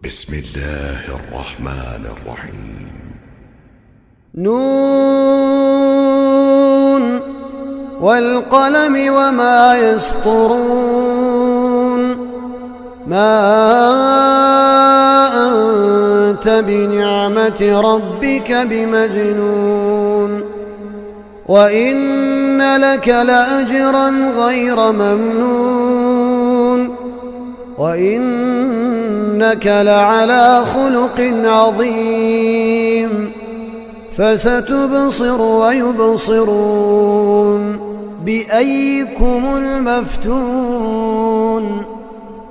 بسم الله الرحمن الرحيم. نون والقلم وما يسطرون ما أنت بنعمة ربك بمجنون وإن لك لأجرا غير ممنون وإنك لعلى خلق عظيم فستبصر ويبصرون بأيكم المفتون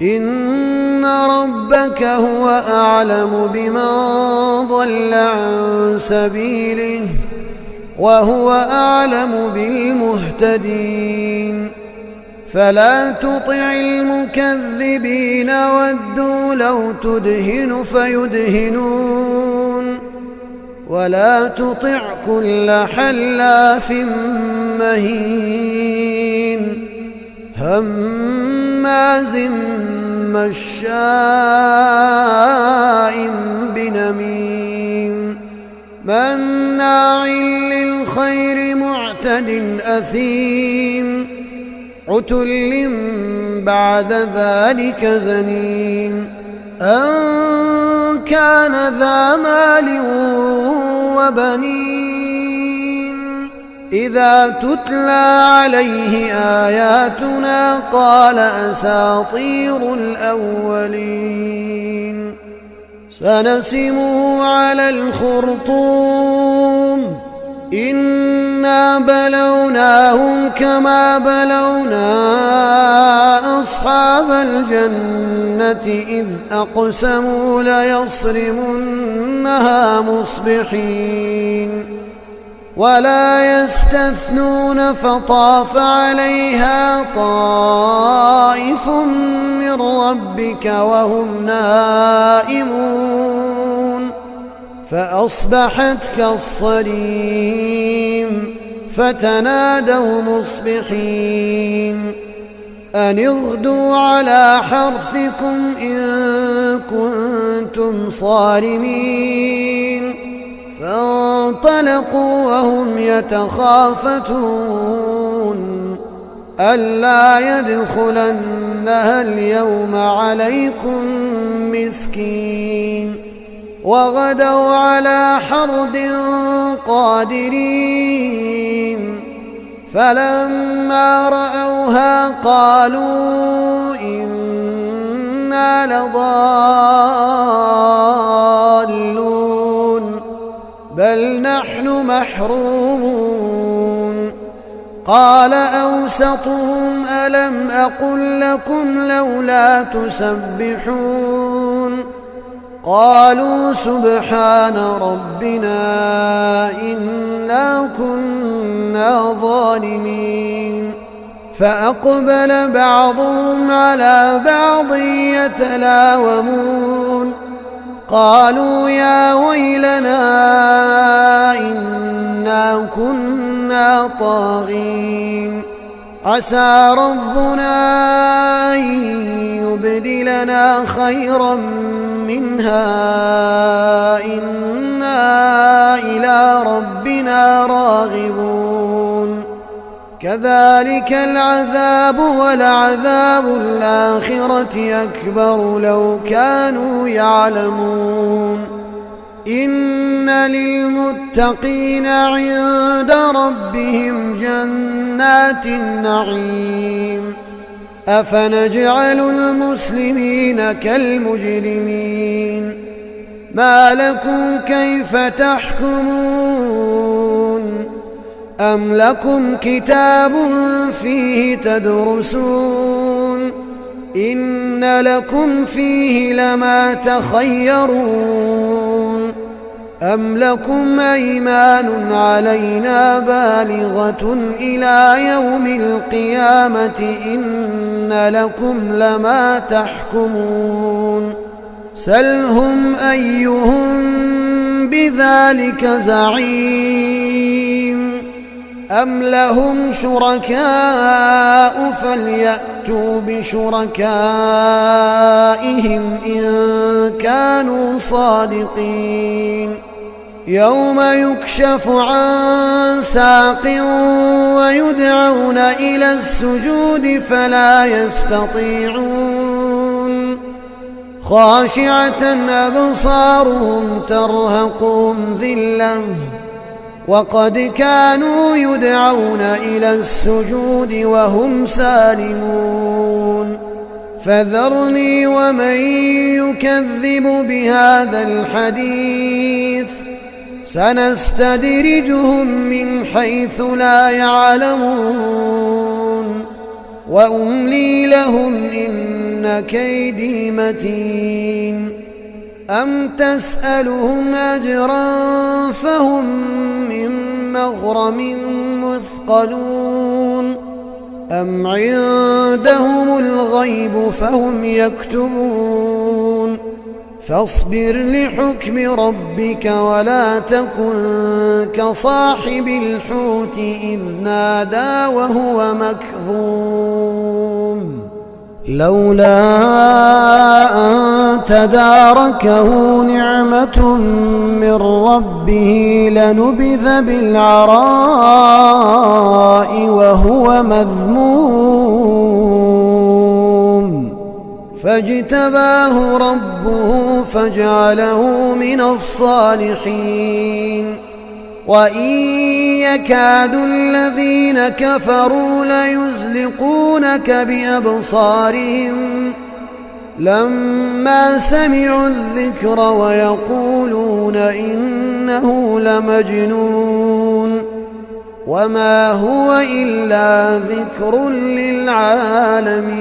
إن ربك هو أعلم بمن ضل عن سبيله وهو أعلم بالمهتدين فلا تطع المكذبين ودوا لو تدهن فيدهنون ولا تطع كل حلاف مهين هماز مشاء بنميم مناع للخير معتد أثيم عتل بعد ذلك زنيم أن كان ذا مال وبنين إذا تتلى عليه آياتنا قال أساطير الأولين سنسمه على الخرطوم إنا بلوناهم كما بلونا أصحاب الجنة إذ أقسموا ليصرمنها مصبحين ولا يستثنون فطاف عليها طائف من ربك وهم نائمون فأصبحت كالصريم فتنادوا مصبحين أن اغدوا على حرثكم إن كنتم صارمين فانطلقوا وهم يتخافتون ألا يدخلنها اليوم عليكم مسكين وغدوا على حرد قادرين فلما رأوها قالوا إنا لضالون بل نحن محرومون قال أوسطهم ألم أقل لكم لولا تسبحون قالوا سبحان ربنا إنا كنا ظالمين فأقبل بعضهم على بعض يتلاومون قالوا يا ويلنا إنا كنا طاغين عسى ربنا أن يبدلنا خيرا منها إنا إلى ربنا راغبون كذلك العذاب ولعذاب الآخرة أكبر لو كانوا يعلمون إن للمتقين عند ربهم جنات النعيم أفنجعل المسلمين كالمجرمين ما لكم كيف تحكمون أم لكم كتاب فيه تدرسون إن لكم فيه لما تخيرون أم لكم أيمان علينا بالغة إلى يوم القيامة إن لكم لما تحكمون سلهم أيهم بذلك زعيم أم لهم شركاء فليأتوا بشركائهم إن كانوا صادقين يوم يكشف عن ساق ويدعون إلى السجود فلا يستطيعون خاشعة أبصارهم ترهقهم ذلة وقد كانوا يدعون إلى السجود وهم سالمون فذرني ومن يكذب بهذا الحديث سنستدرجهم من حيث لا يعلمون وأملي لهم إن كيدي متين أم تسألهم أجرا فهم من مغرم مثقلون أم عندهم الغيب فهم يكتبون فاصبر لحكم ربك ولا تكن كصاحب الحوت إذ نادى وهو مكظوم لولا أن تداركه نعمة من ربه لنبذ بالعراء وهو مذموم فاجتباه ربه فجعله من الصالحين وإن يكاد الذين كفروا ليزلقونك بأبصارهم لما سمعوا الذكر ويقولون إنه لمجنون وما هو إلا ذكر للعالمين